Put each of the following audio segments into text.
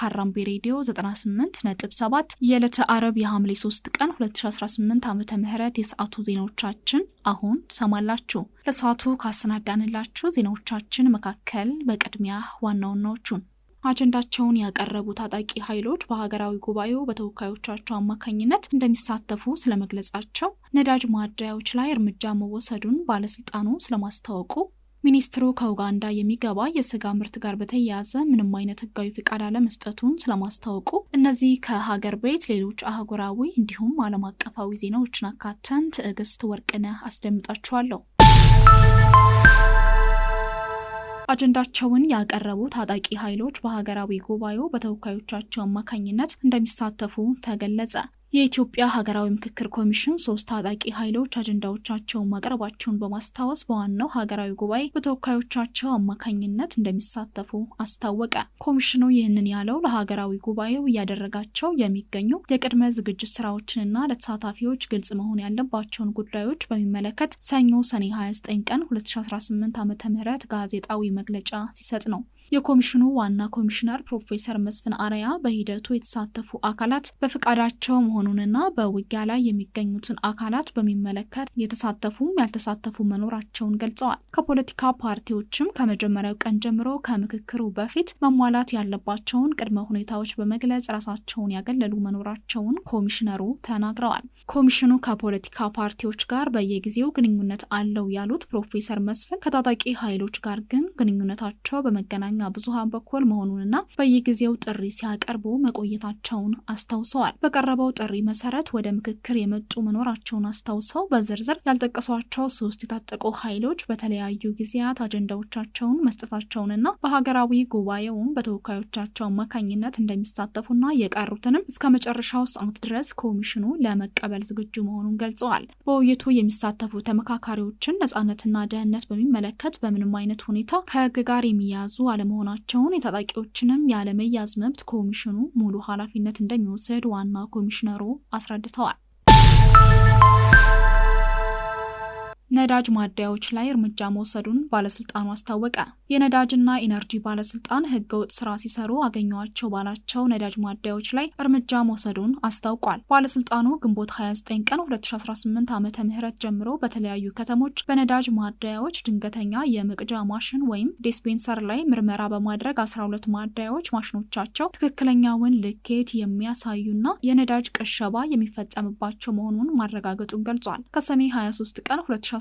ካራምቤ ሬዲዮ 98.7 የዕለተ አረብ የሐምሌ 3 ቀን 2018 ዓመተ ምህረት የሰዓቱ ዜናዎቻችን አሁን ተሰማላችሁ። ለሰዓቱ ካሰናዳንላችሁ ዜናዎቻችን መካከል በቅድሚያ ዋናዎቹን አጀንዳቸውን ያቀረቡ ታጣቂ ኃይሎች በሀገራዊ ጉባኤው በተወካዮቻቸው አማካኝነት እንደሚሳተፉ ስለመግለጻቸው፣ ነዳጅ ማደያዎች ላይ እርምጃ መወሰዱን ባለስልጣኑ ስለማስታወቁ፣ ሚኒስትሩ ከኡጋንዳ የሚገባ የስጋ ምርት ጋር በተያያዘ ምንም አይነት ህጋዊ ፍቃድ አለመስጠቱን ስለማስታወቁ፣ እነዚህ ከሀገር ቤት ሌሎች አህጉራዊ እንዲሁም ዓለም አቀፋዊ ዜናዎችን አካተን ትዕግስት ወርቅነህ አስደምጣችኋለሁ። አጀንዳቸውን ያቀረቡ ታጣቂ ኃይሎች በሀገራዊ ጉባኤው በተወካዮቻቸው አማካኝነት እንደሚሳተፉ ተገለጸ። የኢትዮጵያ ሀገራዊ ምክክር ኮሚሽን 3 ታጣቂ ኃይሎች አጀንዳዎቻቸውን ማቅረባቸውን በማስታወስ በዋናው ሀገራዊ ጉባኤ በተወካዮቻቸው አማካኝነት እንደሚሳተፉ አስታወቀ። ኮሚሽኑ ይህንን ያለው ለሀገራዊ ጉባኤው እያደረጋቸው የሚገኙ የቅድመ ዝግጅት ስራዎችንና ለተሳታፊዎች ግልጽ መሆን ያለባቸውን ጉዳዮች በሚመለከት ሰኞ ሰኔ 29 ቀን 2018 ዓ.ም ጋዜጣዊ መግለጫ ሲሰጥ ነው። የኮሚሽኑ ዋና ኮሚሽነር ፕሮፌሰር መስፍን አርአያ በሂደቱ የተሳተፉ አካላት በፍቃዳቸው መሆኑንና በውጊያ ላይ የሚገኙትን አካላት በሚመለከት የተሳተፉም ያልተሳተፉ መኖራቸውን ገልጸዋል። ከፖለቲካ ፓርቲዎችም ከመጀመሪያው ቀን ጀምሮ ከምክክሩ በፊት መሟላት ያለባቸውን ቅድመ ሁኔታዎች በመግለጽ ራሳቸውን ያገለሉ መኖራቸውን ኮሚሽነሩ ተናግረዋል። ኮሚሽኑ ከፖለቲካ ፓርቲዎች ጋር በየጊዜው ግንኙነት አለው ያሉት ፕሮፌሰር መስፍን ከታጣቂ ኃይሎች ጋር ግን ግንኙነታቸው በመገናኛ ብዙሃን በኩል መሆኑንና በየጊዜው ጥሪ ሲያቀርቡ መቆየታቸውን አስታውሰዋል። በቀረበው ጥሪ መሰረት ወደ ምክክር የመጡ መኖራቸውን አስታውሰው በዝርዝር ያልጠቀሷቸው 3 የታጠቁ ኃይሎች በተለያዩ ጊዜያት አጀንዳዎቻቸውን መስጠታቸውንና በሀገራዊ ጉባኤውም በተወካዮቻቸው አማካኝነት እንደሚሳተፉና የቀሩትንም እስከ መጨረሻው ሰዓት ድረስ ኮሚሽኑ ለመቀበል ዝግጁ መሆኑን ገልጸዋል። በውይይቱ የሚሳተፉ ተመካካሪዎችን ነጻነትና ደህንነት በሚመለከት በምንም አይነት ሁኔታ ከህግ ጋር የሚያዙ መሆናቸውን የታጣቂዎችንም ያለመያዝ መብት ኮሚሽኑ ሙሉ ኃላፊነት እንደሚወስድ ዋና ኮሚሽነሩ አስረድተዋል። ነዳጅ ማደያዎች ላይ እርምጃ መውሰዱን ባለስልጣኑ አስታወቀ። የነዳጅና ኢነርጂ ባለስልጣን ህገወጥ ስራ ሲሰሩ አገኘዋቸው ባላቸው ነዳጅ ማደያዎች ላይ እርምጃ መውሰዱን አስታውቋል። ባለስልጣኑ ግንቦት 29 ቀን 2018 ዓመተ ምህረት ጀምሮ በተለያዩ ከተሞች በነዳጅ ማደያዎች ድንገተኛ የመቅጃ ማሽን ወይም ዲስፔንሰር ላይ ምርመራ በማድረግ 12 ማደያዎች ማሽኖቻቸው ትክክለኛውን ልኬት የሚያሳዩና የነዳጅ ቅሸባ የሚፈጸምባቸው መሆኑን ማረጋገጡን ገልጿል። ከሰኔ 23 ቀን 2018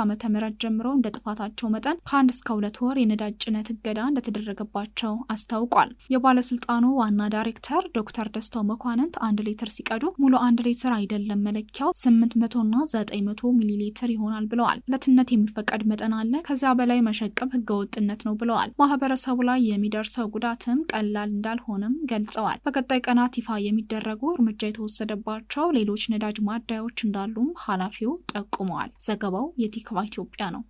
ዓመተ ምህረት ጀምሮ እንደ ጥፋታቸው መጠን ከ1 እስከ 2 ወር የነዳጅ ጭነት እገዳ እንደተደረገባቸው አስታውቋል። የባለስልጣኑ ዋና ዳይሬክተር ዶክተር ደስታው መኳንንት 1 ሊትር ሲቀዱ ሙሉ 1 ሊትር አይደለም መለኪያው 800 እና 900 ሚሊ ሊትር ይሆናል ብለዋል። ለትነት የሚፈቀድ መጠን አለ፣ ከዚያ በላይ መሸቀብ ህገወጥነት ነው ብለዋል። ማህበረሰቡ ላይ የሚደርሰው ጉዳትም ቀላል እንዳልሆነም ገልጸዋል። በቀጣይ ቀናት ይፋ የሚደረጉ እርምጃ የተወሰደባቸው ሌሎች ነዳጅ ማደያዎች እንዳሉም ኃላፊው ጠቁመዋል። ዘገባው የቲክቫ ኢትዮጵያ ነው።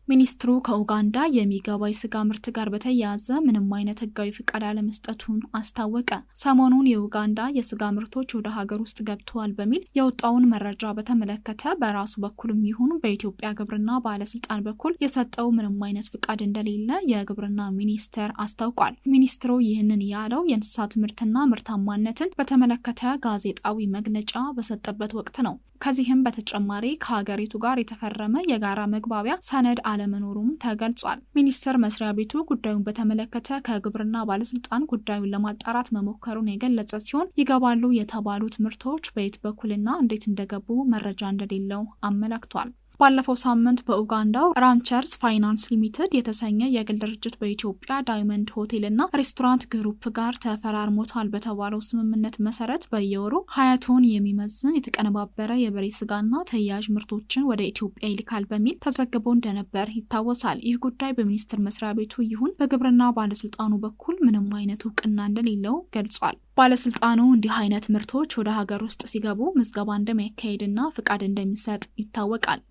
ሚኒስትሩ ከኡጋንዳ የሚገባ የስጋ ምርት ጋር በተያያዘ ምንም አይነት ህጋዊ ፍቃድ አለመስጠቱን አስታወቀ። ሰሞኑን የኡጋንዳ የስጋ ምርቶች ወደ ሀገር ውስጥ ገብተዋል በሚል የወጣውን መረጃ በተመለከተ በራሱ በኩልም ይሁን በኢትዮጵያ ግብርና ባለስልጣን በኩል የሰጠው ምንም አይነት ፍቃድ እንደሌለ የግብርና ሚኒስቴር አስታውቋል። ሚኒስትሩ ይህንን ያለው የእንስሳት ምርትና ምርታማነትን በተመለከተ ጋዜጣዊ መግለጫ በሰጠበት ወቅት ነው። ከዚህም በተጨማሪ ከሀገሪቱ ጋር የተፈረመ የጋራ መግባቢያ ሰነድ አለመኖሩም ተገልጿል። ሚኒስቴር መስሪያ ቤቱ ጉዳዩን በተመለከተ ከግብርና ባለስልጣን ጉዳዩን ለማጣራት መሞከሩን የገለጸ ሲሆን ይገባሉ የተባሉት ምርቶች በየት በኩልና እንዴት እንደገቡ መረጃ እንደሌለው አመላክቷል። ባለፈው ሳምንት በኡጋንዳው ራንቸርስ ፋይናንስ ሊሚትድ የተሰኘ የግል ድርጅት በኢትዮጵያ ዳይመንድ ሆቴልና ሬስቶራንት ግሩፕ ጋር ተፈራርሞታል በተባለው ስምምነት መሰረት በየወሩ 20 ቶን የሚመዝን የተቀነባበረ የበሬ ስጋና ተያያዥ ምርቶችን ወደ ኢትዮጵያ ይልካል በሚል ተዘግቦ እንደነበር ይታወሳል። ይህ ጉዳይ በሚኒስቴር መስሪያ ቤቱ ይሁን በግብርና ባለስልጣኑ በኩል ምንም አይነት እውቅና እንደሌለው ገልጿል። ባለስልጣኑ እንዲህ አይነት ምርቶች ወደ ሀገር ውስጥ ሲገቡ ምዝገባ እንደሚያካሄድና ፍቃድ እንደሚሰጥ ይታወቃል።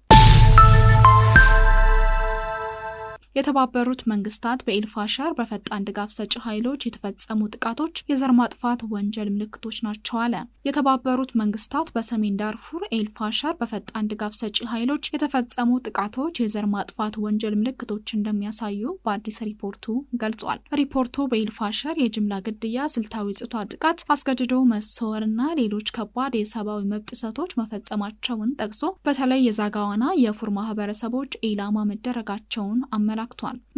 የተባበሩት መንግስታት በኤልፋሻር በፈጣን ድጋፍ ሰጪ ኃይሎች የተፈጸሙ ጥቃቶች የዘር ማጥፋት ወንጀል ምልክቶች ናቸው አለ። የተባበሩት መንግስታት በሰሜን ዳርፉር ኤልፋሻር በፈጣን ድጋፍ ሰጪ ኃይሎች የተፈጸሙ ጥቃቶች የዘር ማጥፋት ወንጀል ምልክቶች እንደሚያሳዩ በአዲስ ሪፖርቱ ገልጿል። ሪፖርቱ በኤልፋሻር የጅምላ ግድያ፣ ስልታዊ ጾታ ጥቃት፣ አስገድዶ መሰወርና ሌሎች ከባድ የሰብአዊ መብት ጥሰቶች መፈጸማቸውን ጠቅሶ በተለይ የዛጋዋና የፉር ማህበረሰቦች ኢላማ መደረጋቸውን አመላክቷል።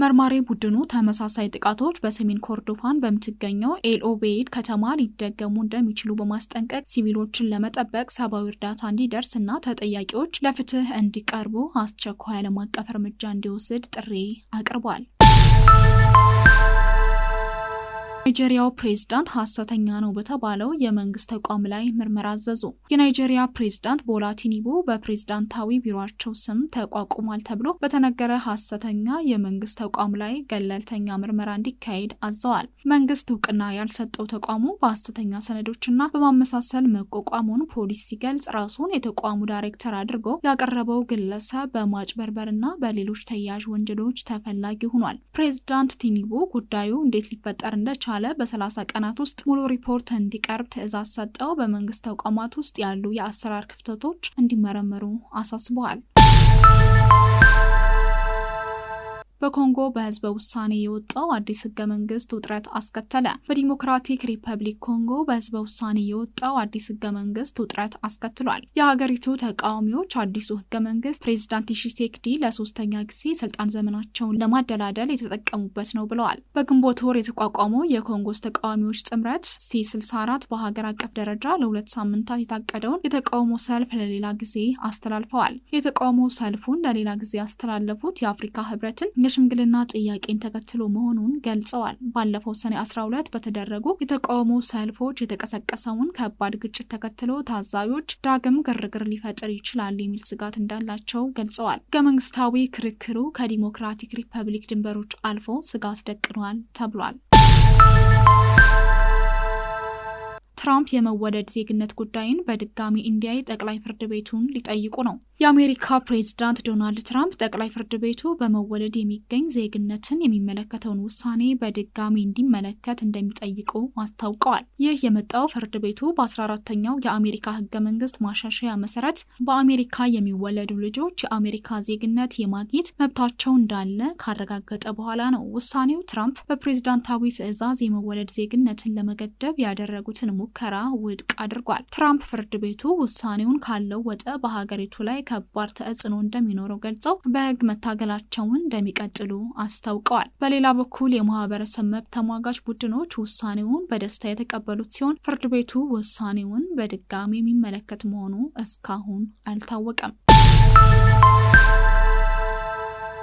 መርማሪ ቡድኑ ተመሳሳይ ጥቃቶች በሰሜን ኮርዶፋን በምትገኘው ኤልኦቤይድ ከተማ ሊደገሙ እንደሚችሉ በማስጠንቀቅ ሲቪሎችን ለመጠበቅ ሰብአዊ እርዳታ እንዲደርስ እና ተጠያቂዎች ለፍትህ እንዲቀርቡ አስቸኳይ ዓለም አቀፍ እርምጃ እንዲወስድ ጥሪ አቅርቧል። ናይጄሪያው ፕሬዝዳንት ሐሰተኛ ነው በተባለው የመንግስት ተቋም ላይ ምርመራ አዘዙ። የናይጄሪያ ፕሬዝዳንት ቦላ ቲኑቡ በፕሬዝዳንታዊ ቢሮአቸው ስም ተቋቁሟል ተብሎ በተነገረ ሐሰተኛ የመንግስት ተቋም ላይ ገለልተኛ ምርመራ እንዲካሄድ አዘዋል። መንግስት እውቅና ያልሰጠው ተቋሙ በሐሰተኛ ሰነዶችና በማመሳሰል መቋቋሙን ፖሊስ ሲገልጽ ራሱን የተቋሙ ዳይሬክተር አድርጎ ያቀረበው ግለሰብ በማጭበርበርና በሌሎች ተያያዥ ወንጀሎች ተፈላጊ ሆኗል። ፕሬዝዳንት ቲኑቡ ጉዳዩ እንዴት ሊፈጠር እንደቻለ በ30 ቀናት ውስጥ ሙሉ ሪፖርት እንዲቀርብ ትዕዛዝ ሰጠው። በመንግስት ተቋማት ውስጥ ያሉ የአሰራር ክፍተቶች እንዲመረመሩ አሳስበዋል። በኮንጎ በህዝበ ውሳኔ የወጣው አዲስ ህገ መንግስት ውጥረት አስከተለ። በዲሞክራቲክ ሪፐብሊክ ኮንጎ በህዝበ ውሳኔ የወጣው አዲስ ህገ መንግስት ውጥረት አስከትሏል። የሀገሪቱ ተቃዋሚዎች አዲሱ ህገ መንግስት ፕሬዝዳንት ቺሴክዲ ለሶስተኛ ጊዜ ስልጣን ዘመናቸውን ለማደላደል የተጠቀሙበት ነው ብለዋል። በግንቦት ወር የተቋቋመው የኮንጎስ ተቃዋሚዎች ጥምረት C64 በሀገር አቀፍ ደረጃ ለ2 ሳምንታት የታቀደውን የተቃውሞ ሰልፍ ለሌላ ጊዜ አስተላልፈዋል። የተቃውሞ ሰልፉን ለሌላ ጊዜ ያስተላለፉት የአፍሪካ ህብረትን የሽምግልና ጥያቄን ተከትሎ መሆኑን ገልጸዋል። ባለፈው ሰኔ 12 በተደረጉ የተቃውሞ ሰልፎች የተቀሰቀሰውን ከባድ ግጭት ተከትሎ ታዛቢዎች ዳግም ግርግር ሊፈጥር ይችላል የሚል ስጋት እንዳላቸው ገልጸዋል። ህገ መንግስታዊ ክርክሩ ከዲሞክራቲክ ሪፐብሊክ ድንበሮች አልፎ ስጋት ደቅኗል ተብሏል። ትራምፕ የመወለድ ዜግነት ጉዳይን በድጋሚ እንዲያይ ጠቅላይ ፍርድ ቤቱን ሊጠይቁ ነው። የአሜሪካ ፕሬዝዳንት ዶናልድ ትራምፕ ጠቅላይ ፍርድ ቤቱ በመወለድ የሚገኝ ዜግነትን የሚመለከተውን ውሳኔ በድጋሚ እንዲመለከት እንደሚጠይቁ አስታውቀዋል። ይህ የመጣው ፍርድ ቤቱ በ14ኛው የአሜሪካ ህገ መንግስት ማሻሻያ መሰረት በአሜሪካ የሚወለዱ ልጆች የአሜሪካ ዜግነት የማግኘት መብታቸው እንዳለ ካረጋገጠ በኋላ ነው። ውሳኔው ትራምፕ በፕሬዝዳንታዊ ትዕዛዝ የመወለድ ዜግነትን ለመገደብ ያደረጉትን ሙከራ ውድቅ አድርጓል። ትራምፕ ፍርድ ቤቱ ውሳኔውን ካለወጠ በሀገሪቱ ላይ ከባድ ተጽዕኖ እንደሚኖረው ገልጸው በህግ መታገላቸውን እንደሚቀጥሉ አስታውቀዋል። በሌላ በኩል የማህበረሰብ መብት ተሟጋች ቡድኖች ውሳኔውን በደስታ የተቀበሉት ሲሆን ፍርድ ቤቱ ውሳኔውን በድጋሚ የሚመለከት መሆኑ እስካሁን አልታወቀም።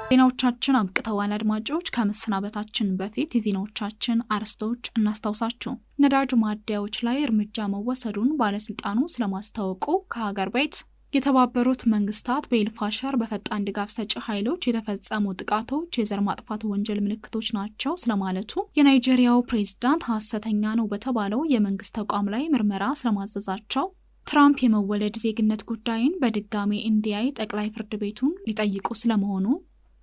ዜናዎቻችን አብቅተዋል። አድማጮች ከመሰናበታችን በፊት የዜናዎቻችን አርዕስቶች እናስታውሳችሁ። ነዳጅ ማደያዎች ላይ እርምጃ መወሰዱን ባለስልጣኑ ስለማስታወቁ ከሀገር ቤት የተባበሩት መንግስታት በኤልፋሻር በፈጣን ድጋፍ ሰጪ ኃይሎች የተፈጸሙ ጥቃቶች የዘር ማጥፋት ወንጀል ምልክቶች ናቸው ስለማለቱ፣ የናይጄሪያው ፕሬዝዳንት ሐሰተኛ ነው በተባለው የመንግስት ተቋም ላይ ምርመራ ስለማዘዛቸው፣ ትራምፕ የመወለድ ዜግነት ጉዳይን በድጋሚ እንዲያይ ጠቅላይ ፍርድ ቤቱን ሊጠይቁ ስለመሆኑ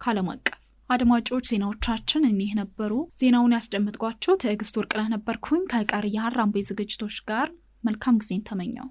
ከዓለም አቀፍ አድማጮች ዜናዎቻችን እኒህ ነበሩ። ዜናውን ያስደምጥኳቸው ትዕግስት ወርቅነህ ነበርኩኝ። ከቀሪ የሀራምቤ ዝግጅቶች ጋር መልካም ጊዜን ተመኘው።